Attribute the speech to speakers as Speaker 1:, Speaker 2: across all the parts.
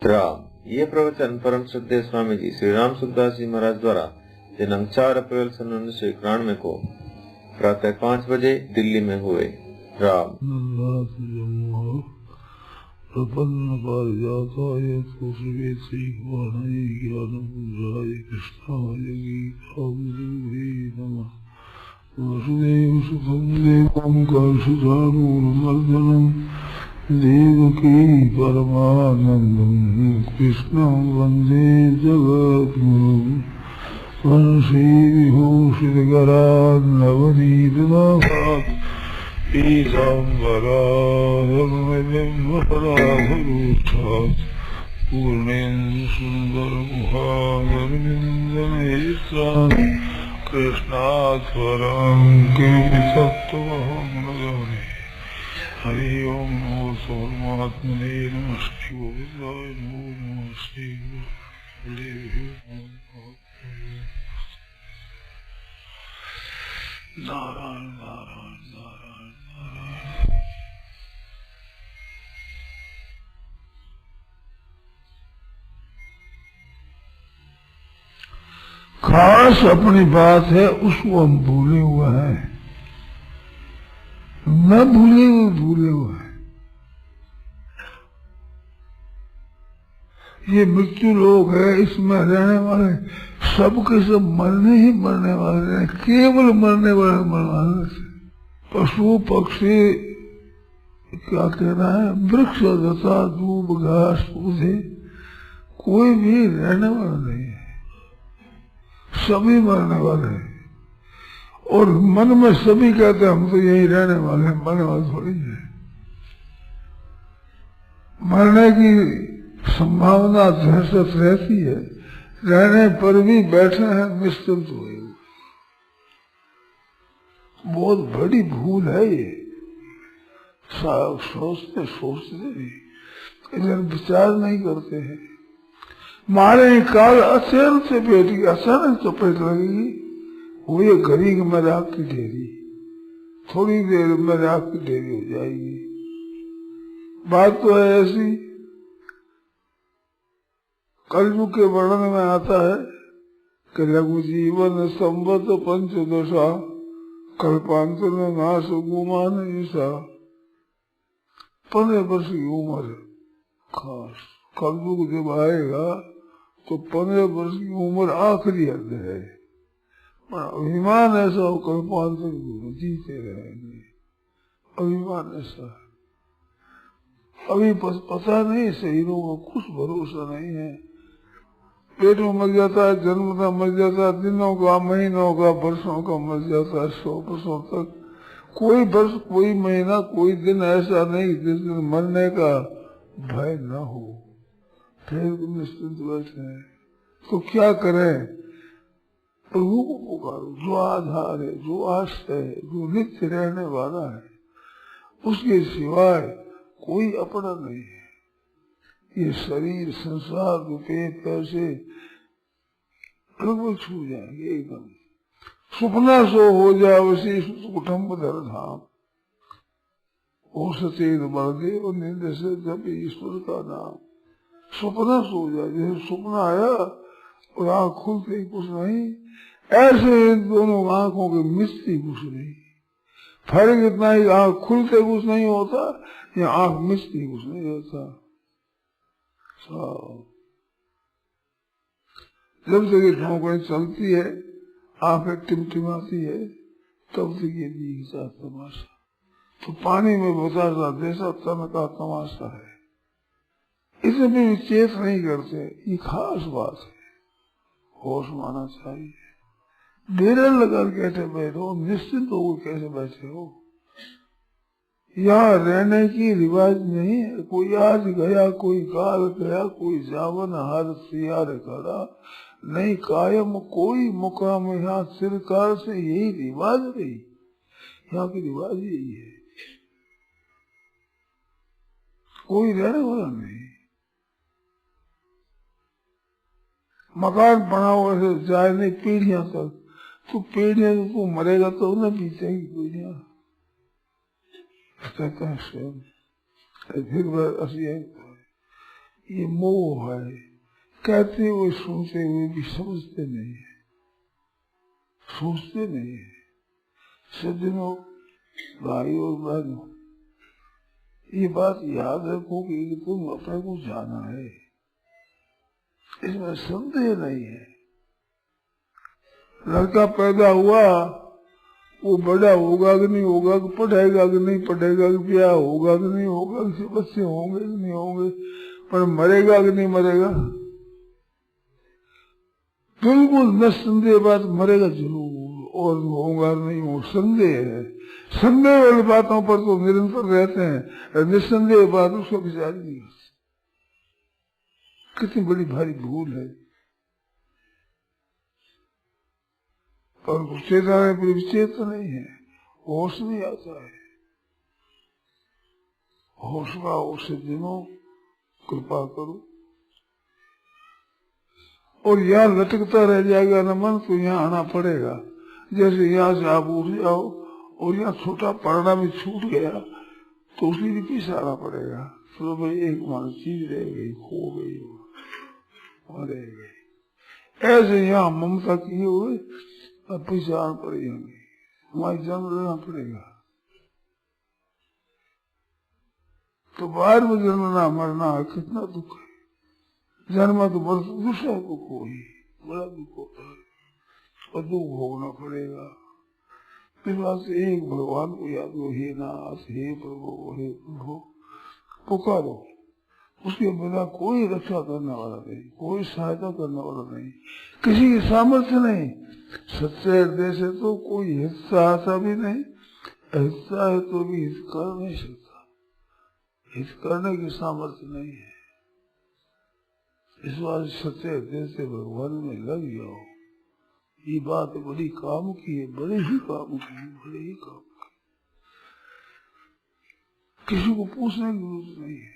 Speaker 1: राम। ये प्रवचन परम श्रद्धेय स्वामी जी श्री राम सुखदास जी महाराज द्वारा दिनांक 4 अप्रैल सन 1991 को प्रातः 5 बजे दिल्ली में हुए। राम।
Speaker 2: देवकी परमानंदं कृष्णं वंदे जगद्गुरुं वंशीविभूषितकरान्नवनीतनाभात् पीताम्बराधर्मबिम्बफलाधरूक्षात् पूर्णेन्दुसुन्दरमुखारविन्दनेत्रान् कृष्णात् परं किमपि तत्त्वमहं न जाने। हरि ओम नमो परमात्मने नमः श्री गोविंदाय नमो श्री नारायण नारायण नारायण नारायण। खास अपनी बात है, उसको हम भूले हुए हैं, न भूले हुए हैं। ये मृत्यु लोक है, इसमें रहने वाले सबके सब मरने ही मरने वाले हैं, केवल मरने वाले से। पशु पक्षी क्या कहना है, वृक्ष लता दूब घास पौधे कोई भी रहने वाला नहीं है, सभी मरने वाले हैं। और मन में सभी कहते हैं हम तो यही रहने वाले हैं, मरने वाले थोड़ी है। मरने की संभावना दहशत रहती है, रहने पर भी बैठे हैं निश्चिंत हुए। बहुत बड़ी भूल है ये, सोचते भी इधर विचार नहीं करते हैं। मारे काल अचानक से पेटी अचानक चपेट लगेगी, वो ये घड़ी में राख की ढेरी, थोड़ी देर में राख की ढेरी हो जाएगी। बात तो है ऐसी, कलयुग के वर्णन में आता है कि लघु जीवन संवत पंचदशा कल्पांतर नाश गुमान ईसा। 15 वर्ष की उम्र खास कलयुग जब आएगा तो 15 वर्ष की उम्र आखिरी हद है। अभिमान ऐसा हो, कल्पांतर जीते रहेंगे, अभिमान ऐसा है। अभी पता नहीं, शरीरों का कुछ भरोसा नहीं है। पेट में मर जाता है, जन्मता मर जाता है, दिनों का महीनों का वर्षों का मर जाता है, 100 वर्षों तक। कोई वर्ष कोई महीना कोई दिन ऐसा नहीं जिस दिन मरने का भय न हो, फिर निश्चिंत बैठे हैं। तो क्या करें, प्रभु को पुकारो, जो आधार है, जो आश्रय है, जो नित्य रहने वाला है, उसके सिवाय कोई अपना नहीं है। ये शरीर संसार रुपये पैसे लगभग छू जाएंगे एकदम। सुपना सो हो जाए वैसे कुटुम्ब धर धाम, हो सचेत बलदे और नींद से जब ईश्वर का नाम। सपना सो जाए, जैसे सपना आया और आँख खुलते ही कुछ नहीं, ऐसे दोनों आंखों के मिलती कुछ नहीं। फर्क इतना ही, आँख खुलते कुछ नहीं होता या आँख मिलती कुछ नहीं होता। जब तक ये ठोकरें चलती है, आंखें टिमटिमाती है, तब तक ये दिखता तमाशा। तो पानी में बतासा जैसा तन का तमाशा है, इसे भी चेत नहीं करते। ये खास बात है, होश माना चाहिए। डेरा लगा कैसे बैठो, निश्चिंत हो कैसे बैठे हो। यहाँ रहने की रिवाज नहीं है। कोई आज गया, कोई काल गया, कोई जावन हर सियार खड़ा, नहीं कायम कोई मुकाम यहाँ सिरकार से। यही रिवाज रही, यहाँ की रिवाज यही है। कोई रहने वाला नहीं। मकान बनाओ ऐसे जाए नहीं पीढ़ियां तक, तो पीढ़ियां तो मरेगा तो न बीतेगी पीढ़ियां। कहते हैं स्वयं फिर ये मोह है, कहते हुए सुनते हुए भी समझते नहीं है, सोचते नहीं है। सज्जनों, भाई और बहनों, ये बात याद रखो कि तुम अपने को जाना है, इसमें संदेह नहीं है। लड़का पैदा हुआ, वो बड़ा होगा कि नहीं होगा, कि पढ़ेगा कि नहीं पढ़ेगा, कि ब्याह होगा कि नहीं होगा, कि बच्चे होंगे कि नहीं होंगे, पर मरेगा कि नहीं मरेगा, बिल्कुल निस्संदेह बात, मरेगा जरूर, और होगा नहीं हो संदेह है। संदेह वाली बातों पर तो निरंतर रहते हैं, निस्संदेह बात उसका विचार नहीं करते। कितनी बड़ी भारी भूल है। और चेतना है, विचेत नहीं है, होश नहीं आता है। होश का उसे दिनों कृपा करो। और यहाँ लटकता रह जाएगा न मन, तो यहाँ आना पड़ेगा। जैसे यहाँ से आप उठ जाओ और यहाँ छोटा पड़ना भी छूट गया, तो उसी के पीछे आना पड़ेगा। तो भाई एक मान चीज रह गई, खो गई, रह गई। ऐसे यहाँ ममता किए हुए अब पीछे आना पड़ेगी, हमारी जन्म लेना पड़ेगा। तो बाहर में जन्मना मरना कितना दुख है। जन्म तो बस दूसरा दुख हो ही, बड़ा दुख होता है, और दुख भोगना पड़ेगा। इस बात से एक भगवान को याद हो, हे नाथ, हे प्रभु, हे प्रभु पुकारो। उसके बिना कोई रक्षा करने वाला नहीं, कोई सहायता करने वाला नहीं, किसी की सामर्थ्य नहीं। सच्चे हृदय से तो कोई हिस्सा आता भी नहीं, हिस्सा है तो भी हित कर नहीं सकता, हित करने की सामर्थ्य नहीं है। इस बात सच्चे हृदय से भगवान में लग जाओ। ये बात बड़ी काम की है, बड़े ही काम की है, बड़े ही काम की। किसी को पूछने की जरूरत नहीं है,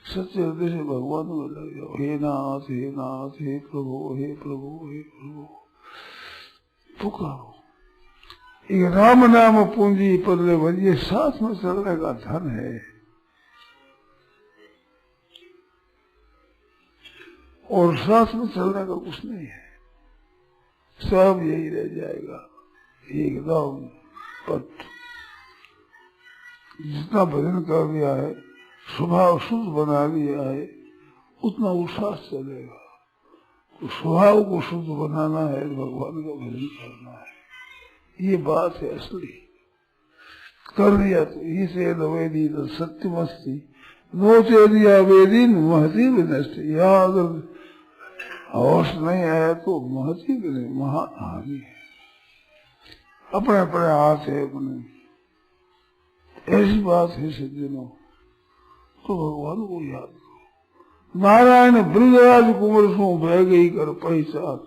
Speaker 2: सच्चे हृदय से भगवान में लग जाओ। हे नाथ, हे नाथ, हे प्रभु, हे प्रभु, हे प्रभु पुकारो। एक राम नाम पूंजी पल्ले भरिए, साथ में चलने का धन है। और साथ में चलने का कुछ नहीं है, सब यही रह जाएगा, एकदम पट। जितना भजन कर लिया है, स्वभाव शुद्ध बना लिया है, उतना उत्साह चलेगा। तो स्वभाव को शुद्ध बनाना है, भगवान का भजन करना है। ये बात है असली। कर लिया तो इसे वेदी तो सत्यमस्ती, नोचे दिया वेदी महती विनष्टि। यहाँ अगर होश नहीं आया तो महती भी नहीं, महाहानि है। अपने अपने हाथ है, अपने ऐसी बात है सज्जनों। तो भगवान को याद करो। नारायण ब्रजराज कुंवर सो बह गई कर पहचान।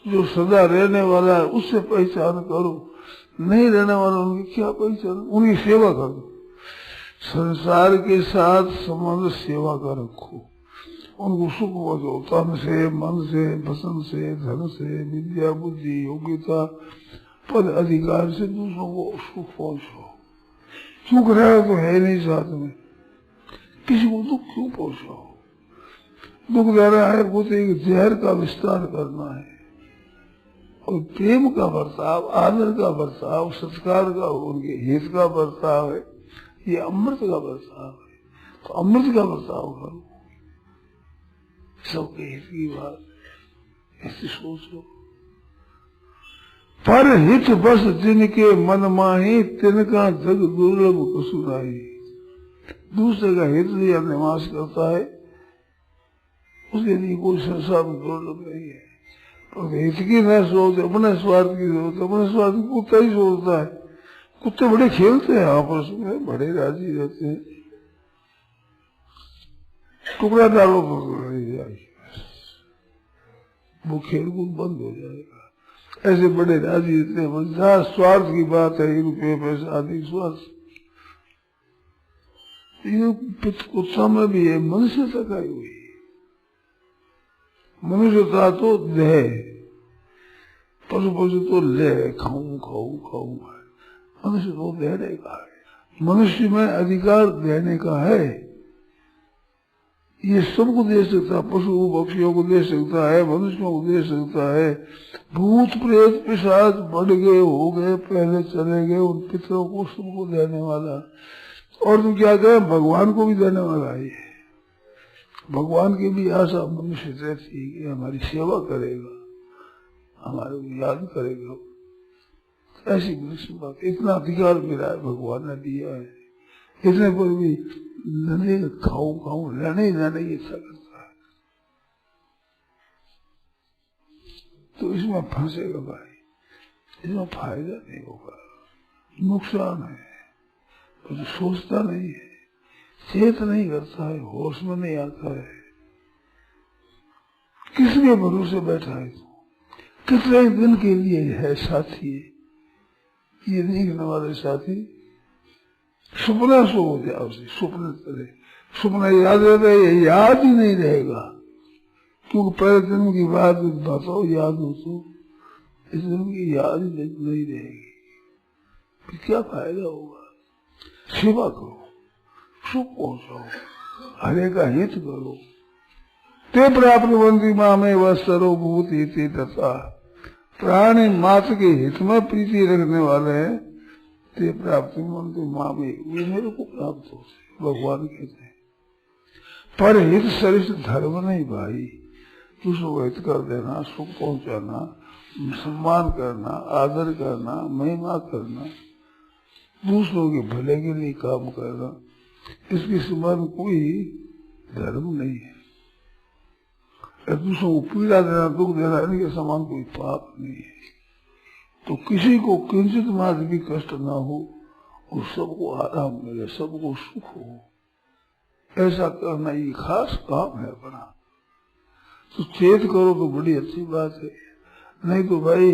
Speaker 2: जो सदा रहने वाला है उससे पहचान करो, नहीं रहने वाला उनकी क्या पहचान, उनकी सेवा करो। संसार के साथ संबंध सेवा का रखो, उनको सुख बचो, तन से, मन से, वचन से, धन से, विद्या बुद्धि योग्यता पद अधिकार से दूसरों को सुख पहुंचो। सुख रहेगा तो है नहीं साथ में, किसी को दुख क्यों पहुंचाओ। दुख दे रहा है वो तो एक जहर का विस्तार करना है। और प्रेम का बर्ताव, आदर का बर्ताव, संस्कार का, उनके हित का बर्ताव है, ये अमृत का बर्ताव है। तो अमृत का बर्ताव करो, सबके हित की बात ऐसी सोचो। पर हित बस जिनके मन माही, तिनका जग दुर्लभ कसुराई। दूसरे का हित या निवास करता है, उसके लिए कोई संसार में दुर्लभ नहीं है। पर हित की न सोच, अपने स्वार्थ की सोच, अपने स्वार्थ की कुत्ता ही सोचता है। कुत्ते बड़े खेलते हैं आपस में, बड़े राजी रहते हैं, टुकड़ा डालो तो लड़ जाएगी, वो खेल कूद बंद हो जाएगा। ऐसे बड़े राजी रहते हैं। जहाँ स्वार्थ की बात है, रुपये पैसा आदि स्वार्थ, ये कुत्ता में भी है, मनुष्यता आई हुई। मनुष्यता तो दे, पशु पशु तो ले, खाऊं खाऊं खाऊं, मनुष्य तो देने का है। मनुष्य में अधिकार देने का है, ये सबको दे सकता है, पशु पक्षियों को दे सकता है, मनुष्यों को दे सकता है। भूत प्रेत पिशाच बढ़ गए, हो गए, पहले चले गए, उन पितरों को सबको देने वाला। और तुम क्या कहें, भगवान को भी देने वाला है। भगवान की भी आशा मनुष्य रहती है कि हमारी सेवा करेगा, हमारे को याद करेगा। ऐसी बात, इतना अधिकार मेरा है, भगवान ने दिया है। इतने पर भी लड़े, खाऊं लड़े इच्छा करता है, तो इसमें फंसेगा भाई, इसमें फायदा नहीं होगा, नुकसान है। तो सोचता नहीं है, चेत नहीं करता है, होश में नहीं आता है। किसके भरोसे बैठा है तू? कितने दिन के लिए है साथी? ये देखने वाले साथी सपना सो हो जाए, उसे सपने चले, सपना याद रहता है, याद ही नहीं रहेगा, क्योंकि पहले जन्म की बात बताओ याद हो तो इस जन्म की याद ही नहीं रहेगी। फिर क्या फायदा होगा? सेवा करो, सुख पहुंचाओ, हरे का हित करो। ते प्राप्त बंदी माँ में वह सर्वभूत हित तथा प्राणी मात्र के हित में प्रीति रखने वाले हैं। ते प्राप्त बंदी माँ में, ये मेरे को प्राप्त हो, भगवान कहते हैं। पर हित सरिष्ठ धर्म नहीं भाई, दूसरों को हित कर देना, सुख पहुंचाना, सम्मान करना, आदर करना, महिमा करना, दूसरों के भले के लिए काम करना, इसके समान कोई धर्म नहीं है। दूसरों को पीड़ा देना, दुख देना, इनके समान कोई पाप नहीं है। तो किसी को किंचित मात्र भी कष्ट ना हो और सबको आराम मिले, सबको सुख हो, ऐसा करना ये खास काम है अपना। तो चेत करो तो बड़ी अच्छी बात है, नहीं तो भाई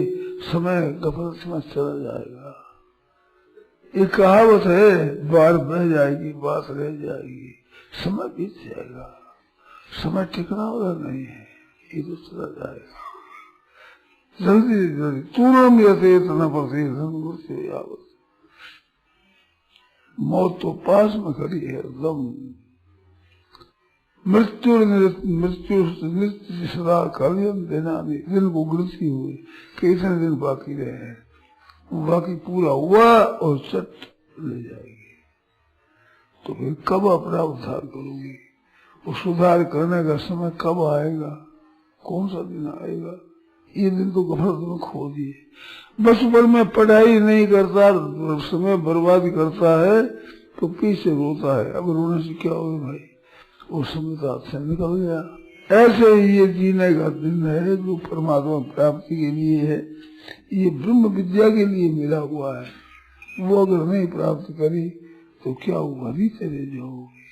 Speaker 2: समय गफलत में चला जाएगा। एक कहावत है, बाढ़ बह जाएगी, बात रह जाएगी, समय बीत जाएगा। समय टिकना वाला नहीं है, ये तो चला जाएगा। जल्दी जल्दी तूनम यथे तना पर मौत तो पास में खड़ी है एकदम। मृत्यु नृत्य सदा कालियम देना, दिन को गिनती हुई कितने दिन बाकी रहे हैं, बाकी पूरा हुआ और चट ले जाएगी। तो फिर कब अपना उद्धार करोगी? वो सुधार करने का समय कब आएगा? कौन सा दिन आएगा? ये दिन तो गफलत में खो दिए। बचपन में पढ़ाई नहीं करता, समय बर्बाद करता है तो पीछे रोता है। अब रोने से क्या होगा भाई, वो समय तो हाथ से निकल गया। ऐसे ही ये जीने का दिन है जो परमात्मा प्राप्ति के लिए है, ये ब्रह्म विद्या के लिए मिला हुआ है। वो अगर नहीं प्राप्त करी तो क्या हुआ, भी चले जाओगे।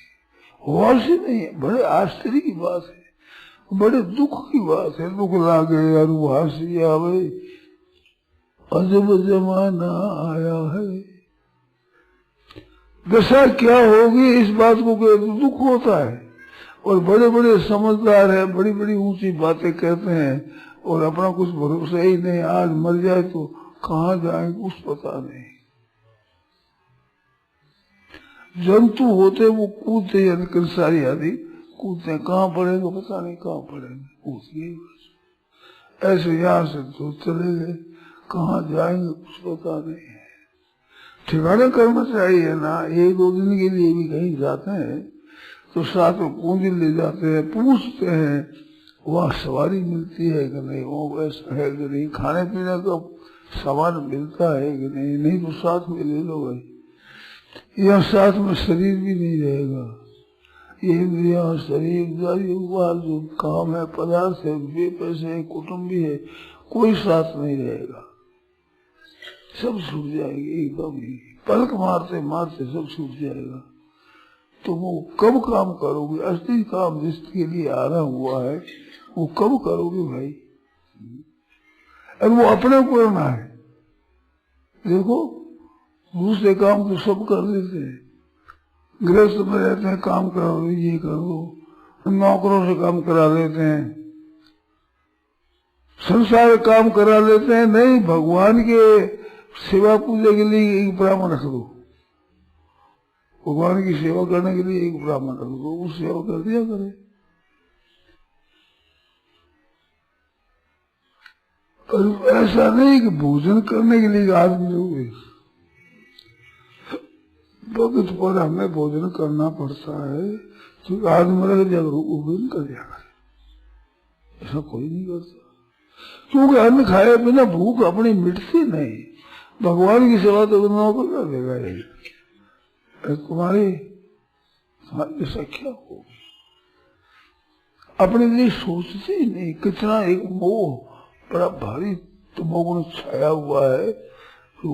Speaker 2: होश ही नहीं है, बड़े आश्चर्य की बात है, बड़े दुख की बात है। दुख लागे यार हासी आवे, अजब जमाना आया है। दशा क्या होगी इस बात को तो दुख होता है। और बड़े बड़े समझदार है, बड़ी बड़ी ऊंची बातें कहते हैं और अपना कुछ भरोसा ही नहीं, आज मर जाए तो कहाँ जाएंगे कुछ पता नहीं। जंतु होते वो कूदते, यानी कंसारी आदि कूदते, कहाँ पड़ेंगे पता नहीं, कहाँ पड़ेंगे कूद। ऐसे यहाँ से तो चले गए, कहाँ जाएंगे कुछ पता नहीं है। ठिकाना करना चाहिए ना। एक दो दिन के लिए भी कहीं जाते हैं तो साथ में पूंजी ले जाते हैं, पूछते हैं वहाँ सवारी मिलती है कि नहीं, वो ऐसा है कि नहीं, खाने पीने का सामान मिलता है कि नहीं, नहीं तो साथ में ले लो भाई। यह साथ में शरीर भी नहीं रहेगा, ये इंद्रिया शरीर जो काम है, पदार्थ है, वे पैसे है, कुटुंब भी है, कोई साथ नहीं रहेगा, सब छूट जाएगी एकदम ही, पलक मारते मारते सब छूट जाएगा। तो वो कब काम करोगे? असली काम जिसके लिए आना हुआ है वो कब करोगे भाई? और वो अपने को करना है। देखो दूसरे काम तो सब कर लेते हैं, गृहस्थ में रहते हैं, काम करो, ये करो, नौकरों से काम करा लेते हैं, संसार काम करा लेते हैं। नहीं, भगवान के सेवा पूजा के लिए एक ब्राह्मण रख दो, भगवान की सेवा करने के लिए एक ब्राह्मण रख दो, वो सेवा कर दिया करे। पर ऐसा नहीं कि भोजन करने के लिए आदमी हुए, वक्त पर हमें भोजन करना पड़ता है, तो आदमी रह जाकर भोजन कर जाएगा, ऐसा कोई नहीं करता। क्योंकि अन्न खाए बिना भूख अपनी मिटती नहीं, भगवान की सेवा तो नौकर कर देगा यही। तुम्हारी ऐसा क्या हो, अपने लिए सोचते ही नहीं। कितना एक मोह बड़ा भारी तुमको छाया हुआ है, तो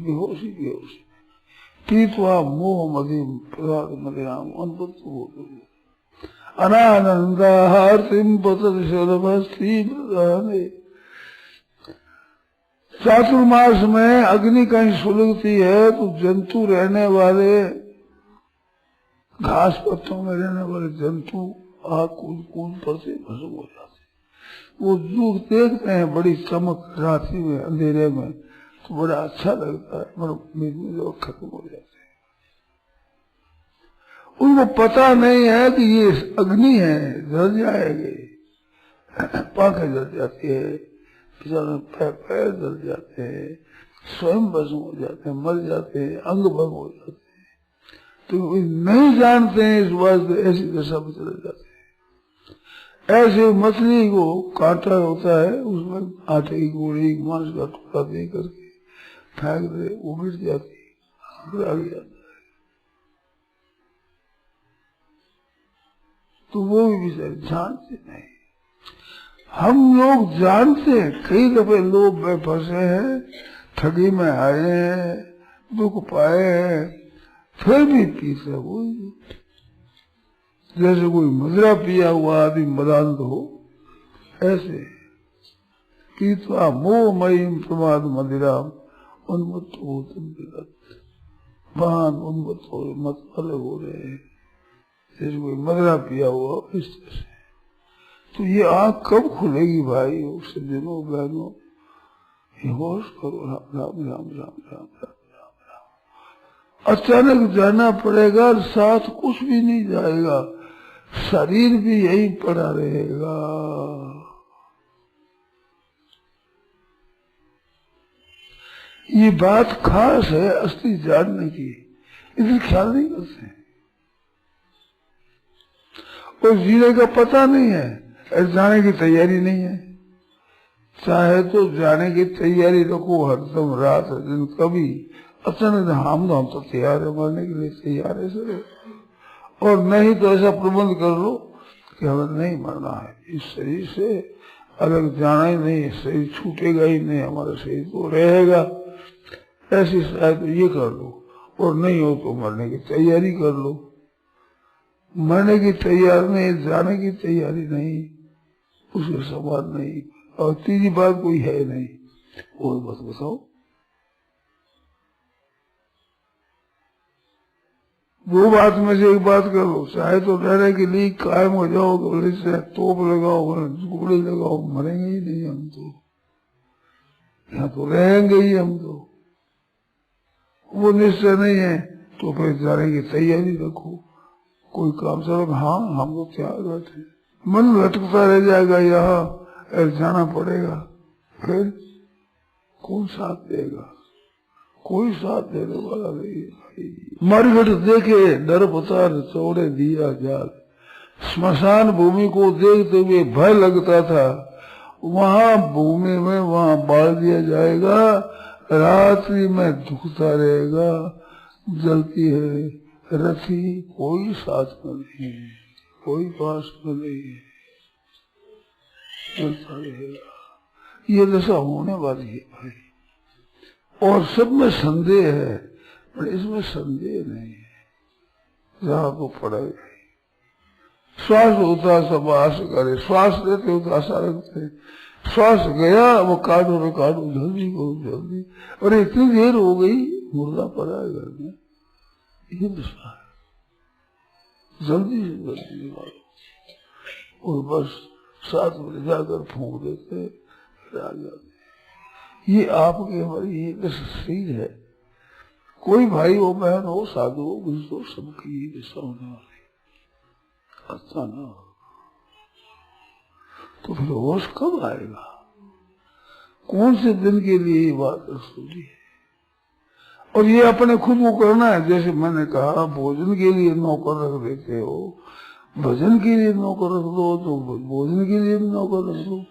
Speaker 2: बेहोशी पीतवा मोह मदि मदिराम अनुभूत अनानंदाहार्तिम पतति चातुर्मास में अग्नि कहीं सुलगती है तो जंतु रहने वाले, घास पत्तों में रहने वाले जंतु आग कूद कूद पर से भस्म हो जाते। वो दुख देखते हैं बड़ी चमक रात्रि में अंधेरे में, तो बड़ा अच्छा लगता है, मगर लोग खत्म हो जाते हैं। उनको पता नहीं है कि ये अग्नि है, जल जाएंगे, पाखें जल जाती है, पैर जल जाते हैं, स्वयं भस्म हो जाते हैं, मर जाते हैं, अंग भंग हो जाते हैं। तो नहीं जानते हैं इस वास्ते ऐसी दशा में चले जाते हैं। ऐसे मछली को कांटा होता है, उसमें आटे की गोली मांस का टुकड़ा दे करके फेंक दे, वो मिट जाती है, आगे जाता है। तो वो भी बेचारे जानते नहीं। हम लोग जानते हैं, कई दफे लोग में फंसे हैं, ठगी में आए हैं, दुख पाए हैं, फिर भी पीते वही। जैसे कोई मदिरा पिया हुआ आदमी मदान्त हो, ऐसे पीतवा मोह मयीम प्रमाद मदिरा उन्मत्त होते महान उन्मत्त हो मत अलग हो रहे हैं, जैसे कोई मदिरा पिया हुआ इस तरह से। तो ये आँख कब खुलेगी भाई, उससे दिनों बहनों, ये होश करो, राम राम राम राम राम राम राम राम। अचानक जाना पड़ेगा, साथ कुछ भी नहीं जाएगा, शरीर भी यही पड़ा रहेगा। ये बात खास है असली जानने की, इसे ख्याल नहीं करते और जीने का पता नहीं है, जाने की तैयारी नहीं है। चाहे तो जाने की तैयारी रखो हरदम, रात दिन, कभी अचानक हम तो तैयार है, मरने के लिए तैयार है सर, और नहीं तो ऐसा प्रबंध कर लो कि हमें नहीं मरना है, इस शरीर से अलग जाना ही नहीं, शरीर छूटेगा ही नहीं, हमारा शरीर तो रहेगा। ऐसी शायद ये कर लो, और नहीं हो तो मरने की तैयारी कर लो। मरने की तैयारी नहीं, जाने की तैयारी नहीं, उसके समान नहीं। और तीसरी बात कोई है नहीं, वो बस बताओ। दो बात में से एक बात करो, चाहे तो रहने के लिए कायम हो जाओ, बोले से तोप लगाओ, गोली लगाओ, मरेंगे ही नहीं हम तो, यहाँ तो रहेंगे ही हम तो। वो निश्चय नहीं है तो फिर जाने की तैयारी रखो, कोई काम चलो, हाँ हम तो तैयार बैठे। मन भटकता रह जाएगा, यहाँ जाना पड़ेगा, फिर कौन साथ देगा, कोई साथ देने वाला नहीं। मरघट देखे डर पतार चौड़े दिया जाल, स्मशान भूमि को देखते हुए भय लगता था, वहाँ भूमि में वहाँ बाल दिया जाएगा, रात्रि में दुखता रहेगा, जलती है रथी, कोई साथ में नहीं है, कोई पास में नहीं है, चलता रहेगा। ये दशा होने वाली है भाई, और सब में संदेह है, पर इसमें संदेह नहीं है, जहाँ तो पड़ेगा। श्वास होता सब आस करे, श्वास लेते हो तो आशा रखते, श्वास गया वो काटो रे काटो, जल्दी करो जल्दी, अरे इतनी देर हो गई, मुर्दा पड़ा है घर में, ये दशा है, जल्दी से जल्दी निकालो, और बस 7 बजे जाकर फूंक देते आ जाते। ये आपके हमारी ये शरीर है, कोई भाई हो बहन हो साधु हो कुछ तो सबकी ये दशा होने वाली, अच्छा ना, तो फिर होश कब आएगा? कौन से दिन के लिए ये बात रसूली है? और ये अपने खुद को करना है। जैसे मैंने कहा भोजन के लिए नौकर रख देते हो, भजन के लिए नौकर रख दो, तो भोजन के लिए भी नौकर रख दो।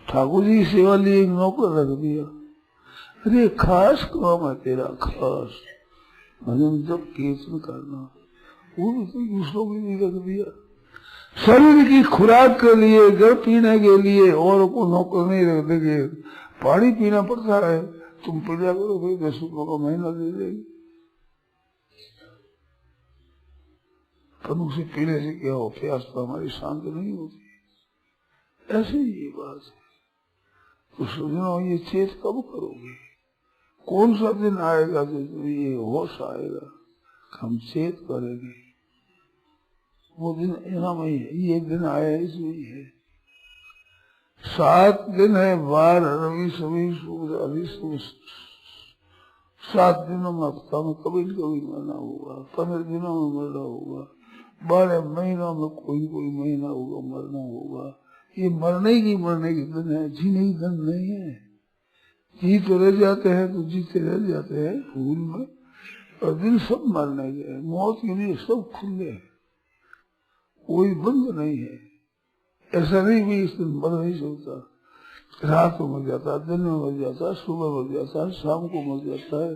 Speaker 2: ठाकुर जी की सेवा लिए एक नौकर रख दिया। अरे खास काम है तेरा, खास भजन जब कीर्तन करना, वो भी तो दूसरों के लिए रख दिया। शरीर की खुराक के लिए, जल पीने के लिए और को नौकर नहीं रख देंगे। पानी पीना पड़ता है, तुम पी लिया करो, फिर 10 रुपये का महीना दे देगी। पर उसे पीने से क्या हो, प्यास तो हमारी शांत नहीं होती। ऐसे ही ये बात है। तो सुनो, ये चेत कब करोगे? कौन सा दिन आएगा जो ये होश आएगा हम चेत करेंगे? वो दिन यहाँ में ही है, ये दिन आया इसमें ही है। 7 दिन है, 12 रवि सभी 7 दिनों में हफ्ता में कभी मरना होगा, 15 दिनों में मरना होगा, 12 महीनों में कोई महीना होगा मरना होगा। ये मरने की दिन है, जीने की दिन नहीं है। जी तो रह जाते हैं तो जीते रह जाते हैं फूल में, और दिन सब मरने के, मौत के लिए सब खुले हैं, कोई बंद नहीं है। ऐसा नहीं भी इस दिन मर नहीं सकता। रात को मर जाता है, दिन में मर जाता है, सुबह मर जाता है, शाम को मर जाता है।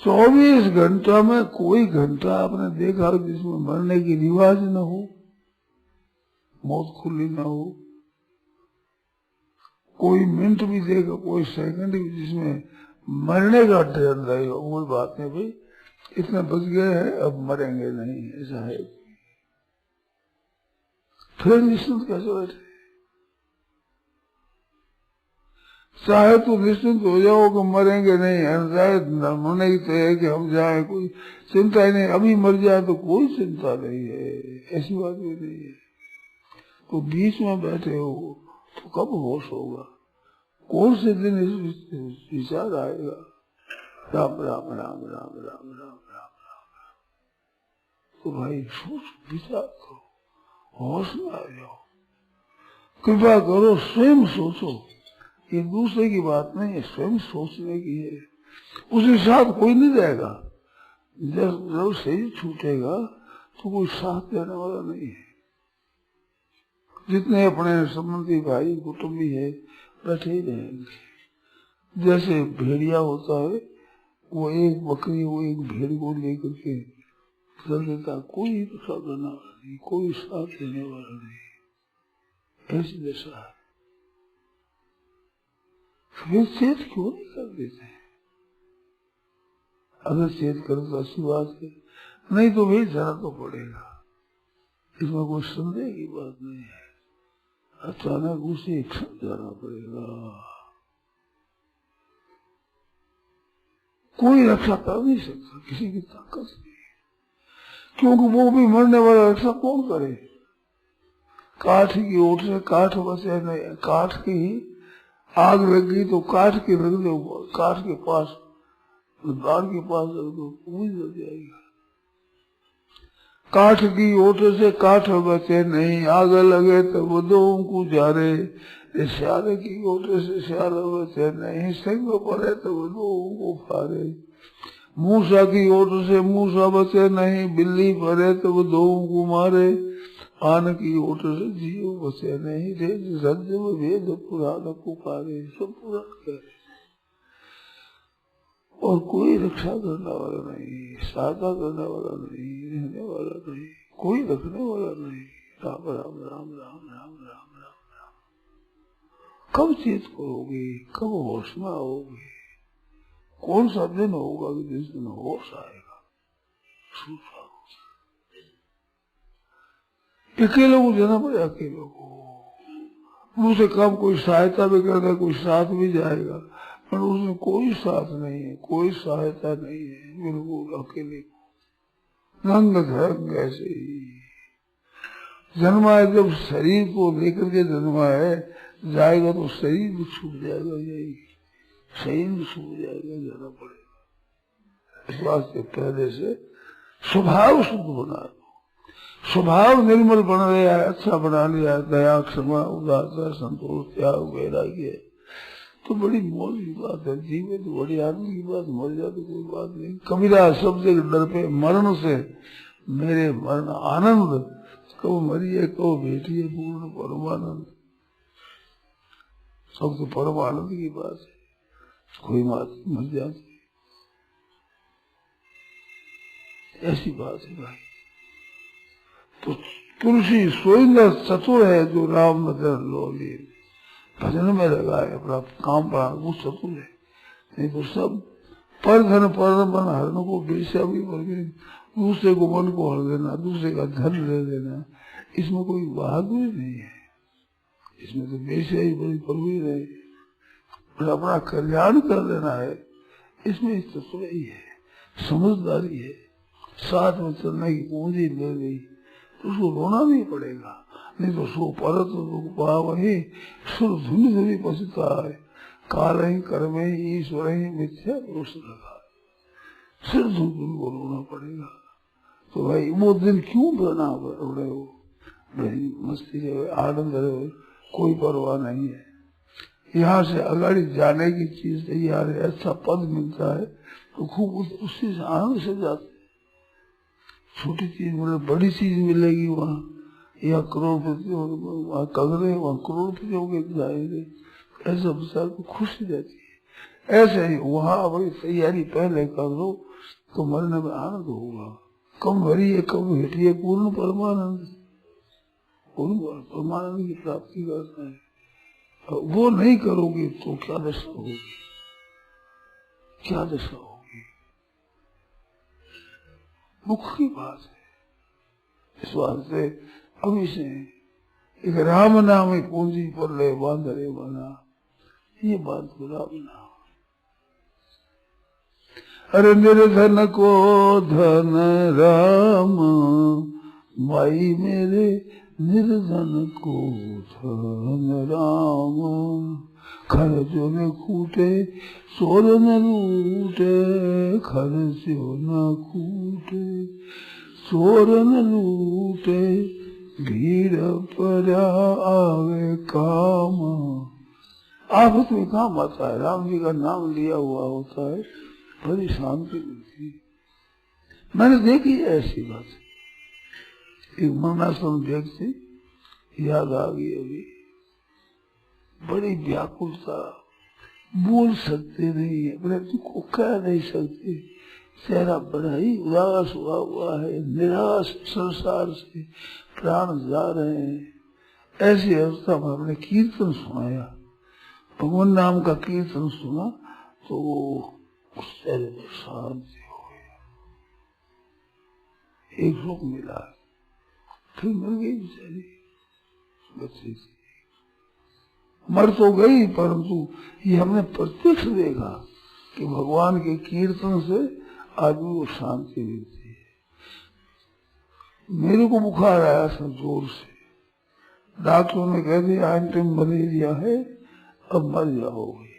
Speaker 2: 24 घंटा में कोई घंटा आपने देखा जिसमें मरने की रिवाज न हो, मौत खुली न हो? कोई मिनट भी देखा, कोई सेकंड भी जिसमें मरने का डर नहीं हो? कोई बात नहीं भाई, इतने बच गए हैं, अब मरेंगे नहीं, ऐसा है? फिर निश्चिंत कैसे बैठे? चाहे तो निश्चिंत हो जाओ कि मरेंगे नहीं, मरने की तो है कि हम जाए, कोई चिंता ही नहीं। अभी मर जाए तो कोई चिंता नहीं है, ऐसी बात भी नहीं है। तो बीच में बैठे हो तो कब होश होगा? कौन से दिन इस विचार आएगा? राम राम राम राम राम राम राम राम। तो भाई सोच विचार करो, होश में आ जाओ, कृपा करो, स्वयं सोचो। ये दूसरे की बात नहीं है, स्वयं सोचने की है। उसके साथ कोई नहीं रहेगा। जब शरीर छूटेगा तो कोई साथ देने वाला नहीं है। जितने अपने संबंधी भाई कुटुंबी है बैठे ही रहेंगे। जैसे भेड़िया होता है, वो एक बकरी, वो एक भेड़ को लेकर के चल देता, कोई रक्षा करने वाला नहीं, कोई साथ देने वाला नहीं। ऐसी दशा है। फिर चेत क्यों नहीं कर देते? अगर चेत करो तो अच्छी बात है, नहीं तो भाई जाना तो पड़ेगा, इसमें कोई संदेह की बात नहीं है। अचानक उसे जाना पड़ेगा। कोई रक्षा कर नहीं सकता, किसी की ताकत नहीं, क्योंकि वो भी मरने वाला। रक्षा कौन करे? काठ की ओट से काठ बचे नहीं, काठ की आग लग गई तो काठ की रख दो, काठ के पास, बाढ़ के पास रख दो, वही लग जाएगा। काठ की ओट से काठ बचे नहीं, आग लगे तो वो दो को जारे। श्यारे की ओट से श्यारा बचे नहीं, सिंह पड़े तो वो दो को फारे। मूसा की ओट से मूसा बचे नहीं, बिल्ली पड़े तो वो दो को मारे। आन की ओट से जीव बचे नहीं, रेज संजम वेद पुराण पुकारे। सब पूरा करे और कोई रक्षा करने वाला नहीं, सहायता करने वाला नहीं, रहने वाला नहीं, कोई रखने वाला नहीं। राम राम राम राम राम राम राम राम। कब चेत करोगे? कब होश में आओगे? कौन सा दिन होगा कि जिस दिन होश आएगा? अकेले को जाना पड़े, अकेले को। दूसरे काम कोई सहायता भी करता, कोई साथ भी जाएगा, पर उसमें कोई साथ नहीं है, कोई सहायता नहीं है, बिल्कुल अकेले को। रंग धर्म ऐसे ही जन्मा है, जब शरीर को लेकर के जन्मा है, जाएगा तो शरीर भी छूट जाएगा, यही शरीर भी छूट जाएगा, जाना पड़ेगा। इस बात से पहले से स्वभाव शुद्ध बना दो। स्वभाव निर्मल बन गया है, अच्छा बना लिया, दया क्षमा उदारता संतोष त्याग वैराग्य, तो बड़ी मौज की बात है, जीवे तो बड़ी आनंद की बात, मर जाए तो कोई बात नहीं। कबीरा सब से डर पे मरण से मेरे मरण आनंद, कब मरिए कब बैठिए पूर्ण परमानंद, सब तो परम आनंद की बात है। कोई बात मर जाती ऐसी बात है भाई। तो तुलसी सोइंदा चतुर है जो राम भजन लोली, भजन में लगा है अपना काम पर, वो चतुर है। नहीं तो सब पर धन पर मन हरण को बेचा भी दूसरे को मन को हर देना, दूसरे का धन ले देना, इसमें कोई बहादुरी नहीं है। इसमें तो बेचा ही बड़ी परवीर है, अपना कल्याण कर देना है, इसमें चतुर ही है, समझदारी है। साथ में चलने की पूंजी ले गई तो उसको रोना नहीं पड़ेगा, नहीं तो सो परत वही सुर धुन धुनी पछता है, काल ही कर्म ही ईश्वर ही मिथ्या दोष लगा, सिर धुन धुन को रोना पड़ेगा। तो भाई वो दिन क्यों बना रहे हो, भाई मस्ती रहे, आनंद रहे, कोई परवाह नहीं है। यहाँ से अगाड़ी जाने की चीज तैयार है, अच्छा पद मिलता है तो खूब उसी से आनंद से जाते। छोटी चीज मतलब बड़ी चीज मिलेगी वहाँ, या करोड़पति वहाँ कगरे, वहाँ करोड़पति हो गए जाएंगे, ऐसा विचार को खुशी रहती है। ऐसे ही वहाँ अपनी तैयारी पहले कर लो तो मरने में आनंद होगा। कब मरिए कब भेटिए पूर्ण परमानंद, पूर्ण परमानंद की प्राप्ति करना है। वो नहीं करोगे तो क्या दशा होगी, क्या दशा होगी, दुख की बात है। इस वास्ते अभी से एक राम नाम पूंजी पर ले बांधरे बना, ये बात बुरा बना। अरे निर्धन को धन राम, माई मेरे निर्धन को धन राम, खर्चो न कूटे चोर न लूटे, खर्चो न कूटे चोर न लूटे, भीड़ पर आवे काम। आफत में काम आता है, राम जी का नाम लिया हुआ होता है, बड़ी शांति मिलती। मैंने देखी ऐसी बात। एक मरणासन व्यक्ति याद आ गई अभी, बड़ी व्याकुलता, बोल सकते नहीं है, व्यक्ति को कह नहीं सकते, चेहरा बड़ा ही उदास हुआ है, निराश संसार से प्राण जा रहे हैं। ऐसी अवस्था में हमने कीर्तन सुनाया, भगवान नाम का कीर्तन सुना तो उस चेहरे पर शांति हो गया, एक सुख मिला। फिर मर गई बेचारी, बच्ची थी, मर तो गई, परंतु ये हमने प्रत्यक्ष देखा कि भगवान के कीर्तन से आदमी को शांति मिलती है। मेरे को बुखार आया था जोर से, डॉक्टरों ने कह दिया एंटी मलेरिया है, अब मर जाओगे।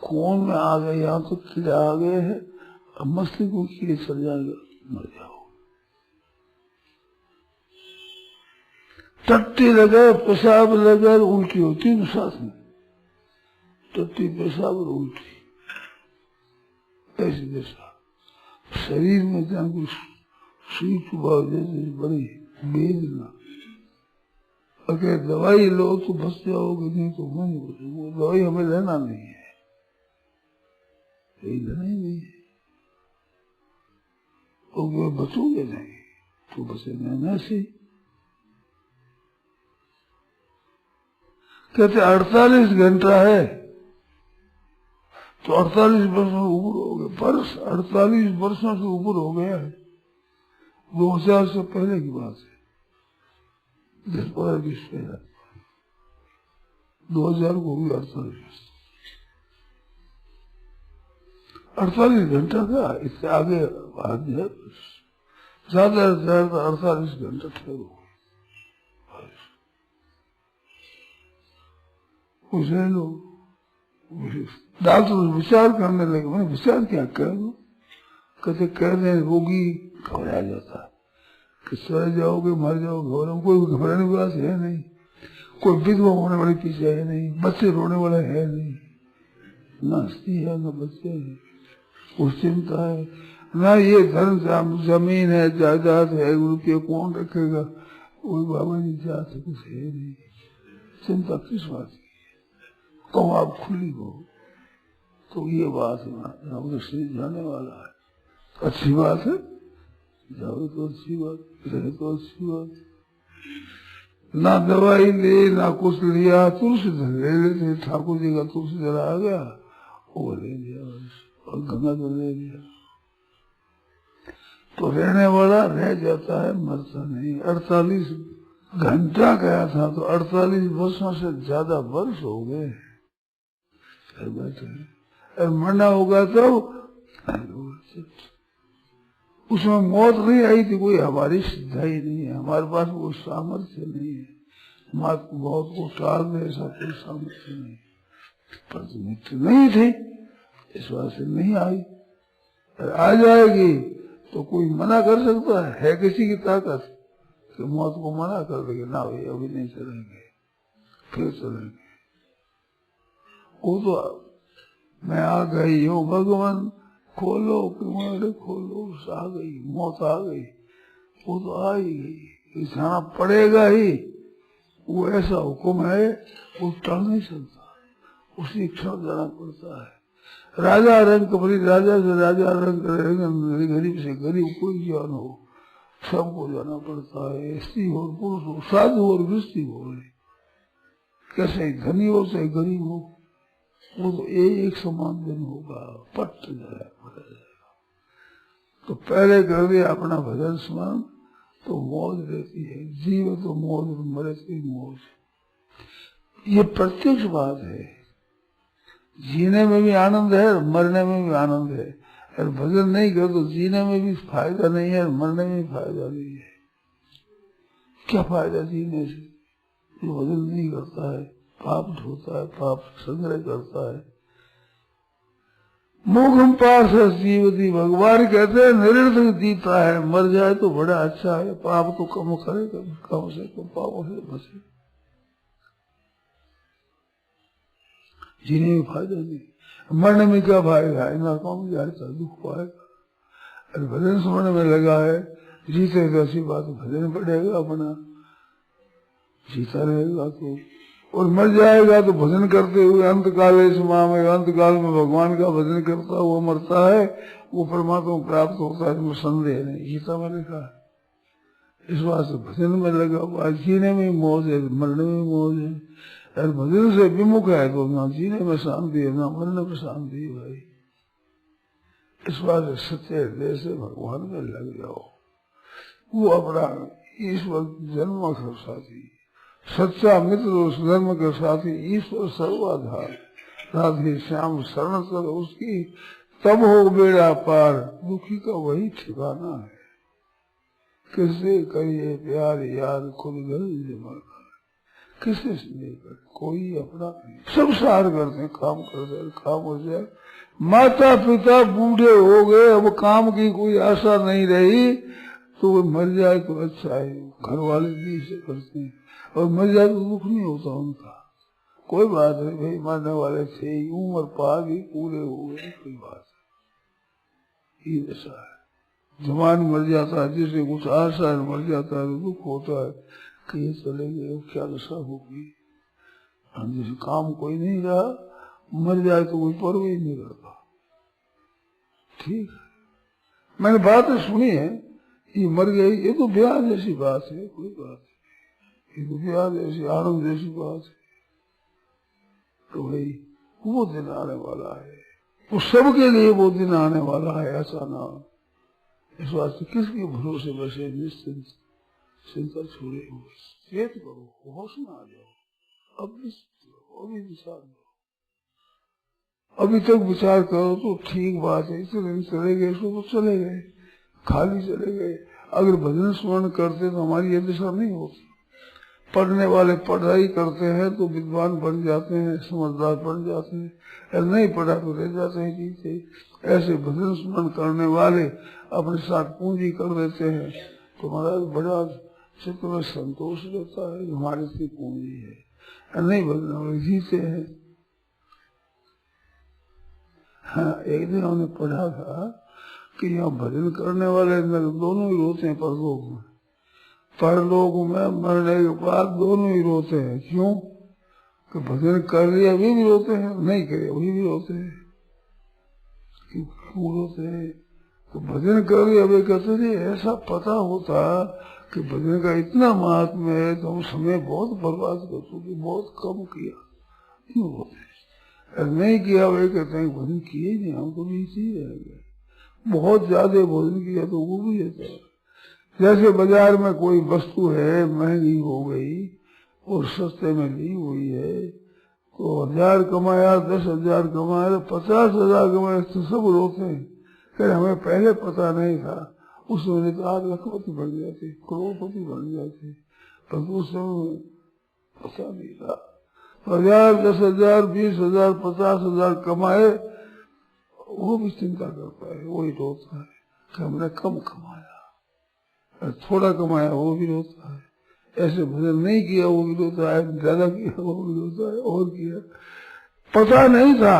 Speaker 2: खून में आ गए, यहाँ तो कीड़े आ गए हैं, अब मछली को कीड़े चल जाएगा, मर जाओ। टट्टी लगे, पेशाब लगे, उल्टी होती है साथ में, टट्टी पेशाब और उल्टी, ऐसी दशा। शरीर में जहाँ कुछ सुई चुभा जैसे बड़ी वेदना, अगर दवाई लो तो बच जाओगे, नहीं तो नहीं बचोगे। वो दवाई हमें लेना नहीं है, लेना ही नहीं है, तो बचोगे नहीं तो बचेंगे न से। कहते 48 घंटा है तो 48 वर्षों से ऊपर हो गए, वर्ष 48 वर्षों से ऊपर हो गया है। 2000 से पहले की बात है, 10-15 पहले, 2000 को भी 48 घंटा का, इससे आगे बात है ज्यादा 48 घंटा ठहरो। उसे लोग डॉक्टर विचार करने लगे, मैंने विचार क्या कर दो, कहते कह रहे रोगी घबरा जाता है कि सड़ जाओगे मर जाओगे, कोई घबराने की बात है नहीं। कोई विधवा होने वाले पीछे है नहीं, बच्चे रोने वाले है नहीं, न स्त्री है न बच्चे है, वो चिंता है ना। ये धन जमीन है, जायदाद है, रुपये कौन रखेगा, कोई बाबा जी जाते कुछ है नहीं, चिंता किस बात की। तो आप खुली हो तो ये बात है ना, उधर शरीर जाने वाला है, अच्छी बात है, जाओ तो अच्छी बात, रहे तो अच्छी बात। ना दवाई ले ना कुछ लिया, तुलसी ले लेते, ठाकुर जी का तुलसी जल आ गया, वो ले लिया और गंगा जल ले लिया। तो रहने वाला रह जाता है, मरता नहीं। 48 घंटा गया था तो 48 वर्षों से ज्यादा वर्ष हो गए बैठे, और मरना होगा तो उसमें मौत नहीं आई थी, कोई हमारी सिद्धाई नहीं है, हमारे पास कोई सामर्थ्य नहीं है, मौत को टाल दे ऐसा कोई सामर्थ्य नहीं, पर मृत्यु नहीं थी इस बात से नहीं आई, आ जाएगी तो कोई मना कर सकता है किसी की ताकत कि मौत को मना कर देंगे, ना भाई अभी नहीं चलेंगे, फिर चलेंगे। वो तो मैं आ गई हूँ, भगवान खोलो किवाड़ खोलो, आ गई मौत, आ गई, वो तो आ ही गई, जाना पड़ेगा ही, वो ऐसा हुक्म है, वो टल नहीं सकता, उसी क्षण जाना पड़ता है। राजा रंग कपड़ी, राजा से राजा रंग करेगा, गरीब से गरीब कोई ज्ञान हो, सबको जाना पड़ता है, स्त्री हो पुरुष हो, साधु और गृहस्थी हो, कैसे धनी हो चाहे गरीब हो, वो तो एक समान दिन होगा, पट जाएगा। तो पहले कर दिया अपना भजन स्मरण तो मौज रहती है, जीव तो मौज, मरे तो मौज, ये प्रत्यक्ष बात है। जीने में भी आनंद है और मरने में भी आनंद है, और भजन नहीं कर तो जीने में भी फायदा नहीं है और मरने में भी फायदा नहीं है। क्या फायदा जीने से, जो भजन नहीं करता है, पाप ढोता है, पाप संग्रह करता है। मोघम पास जीवती, भगवान कहते हैं निरर्थक जीता है, मर जाए तो बड़ा अच्छा है, पाप तो कम करे, कम से कम पापों से बचे, जीने में फायदा नहीं, मरने में क्या फायदा है, नरकों में जाएगा दुख पाएगा। अरे भजन सुनने में लगा है, जीते तो ऐसी बात, भजन पड़ेगा अपना, जीता रहेगा तो, और मर जाएगा तो भजन करते हुए अंत काल में, अंत काल में भगवान का भजन करता हुआ मरता है, वो परमात्मा प्राप्त होता है, इसमें संदेह नहीं, गीता में लिखा है। इस बात से भजन में लगा हुआ, जीने में मौज है, मरने में मौज है, और भजन से विमुख है तो ना जीने में शांति है ना मरने में शांति है भाई। इस बात से सच्चे हृदय से भगवान में लग जाओ, वो अपना ईश्वर जन्म का साथी, सच्चा मित्र उस धर्म के साथी, ईश्वर सर्वाधार, राधे श्याम शरण कर उसकी, तब हो बेड़ा पार, दुखी का वही ठिकाना है। किससे करिए प्यार यार, खुद घर जमा, किससे नहीं कर, कोई अपना सब सार करते हैं, काम करते हैं, काम हो जाए। माता पिता बूढ़े हो गए, अब काम की कोई आशा नहीं रही, तो वो मर जाए तो अच्छा है, घर वाले भी इसे करते हैं, और मर जाए तो दुख नहीं होता उनका, कोई बात नहीं भाई, मरने वाले थे, उम्र पा गई, पूरे हो गए, कोई बात नहीं, ये ऐसा है। जवान मर जाता है, जिसे कुछ आशा है मर जाता है तो दुख होता है कि ये चले गए, क्या दशा होगी। जैसे काम कोई नहीं रहा, मर जाए तो कोई परवाह ही नहीं करता। ठीक है, मैंने बात सुनी है, ये मर गई, ये तो ब्याह जैसी बात है, कोई बात नहीं, ये तो ब्याह जैसी आनंद जैसी बात है। तो भाई वो दिन आने वाला है, वो सबके लिए वो दिन आने वाला है, ऐसा ना। इस बात से किसके भरोसे बसे, निश्चिंत चिंता छोड़े, चेत करो, होश में आ जाओ, अभी विचार करो, अभी तक विचार करो तो ठीक बात है, इतने दिन चले गए तो चले गए, खाली चले गए। अगर भजन स्मरण करते तो हमारी ये दिशा नहीं होती। पढ़ने वाले पढ़ाई करते हैं तो विद्वान बन जाते हैं, समझदार बन जाते हैं, और नहीं पढ़ा तो रह जाते हैं जीते। ऐसे भजन स्मरण करने वाले अपने साथ पूंजी कर देते हैं तो महाराज बड़ा चित्त में संतोष रहता है, हमारे से पूंजी है। नहीं भजन वाले जीते हैं। हाँ, एक दिन हमने पढ़ा था कि यहाँ भजन करने वाले दोनों ही रोते हैं परलोक में। परलोक में मरने के बाद दोनों ही रोते हैं। क्यों? कि भजन कर लिया अभी भी रोते हैं, नहीं करे अभी भी रोते हैं। क्यों रोते हैं? तो भजन कर लिया अभी कहते थे ऐसा पता होता कि भजन का इतना महात्म्य है तो हम समय बहुत बर्बाद कर चुके, बहुत कम किया। क्यों रोते हैं? नहीं किया वे कहते हैं भजन किए ही नहीं, हम तो भी इसी रह गए। बहुत ज्यादा भोजन किया तो वो भी रहता है। जैसे बाजार में कोई वस्तु है महंगी हो गई और सस्ते में ली हुई है, तो 1000 कमाया, 10,000 कमाया, 50,000 कमाया तो सब रोते हैं कि हमें पहले पता नहीं था। उस समय तो आज लखपति बन जाते, करोड़पति बन जाते, पर उस समय पता नहीं था। 1000, 10,000, 20,000, 50,000 कमाए, वो भी चिंता करता है, वही रोता है कि हमने कम कमाया। थोड़ा कमाया वो भी रोता है, ऐसे भजन नहीं किया वो भी रोता है, ज्यादा किया वो भी रोता है, और किया पता नहीं था।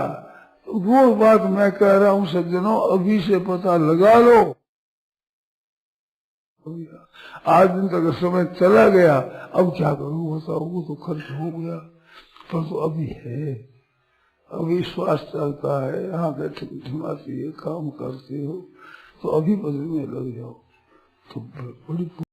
Speaker 2: वो बात मैं कह रहा हूँ सज्जनों, अभी से पता लगा लो। आज दिन तक समय चला गया, अब क्या करूँ बताओ, वो तो खर्च हो गया, पर तो अभी है, अभी श्वास चलता है, यहाँ बैठे ठिमाती है, काम करते हो, तो अभी भजन में लग जाओ तो बड़ी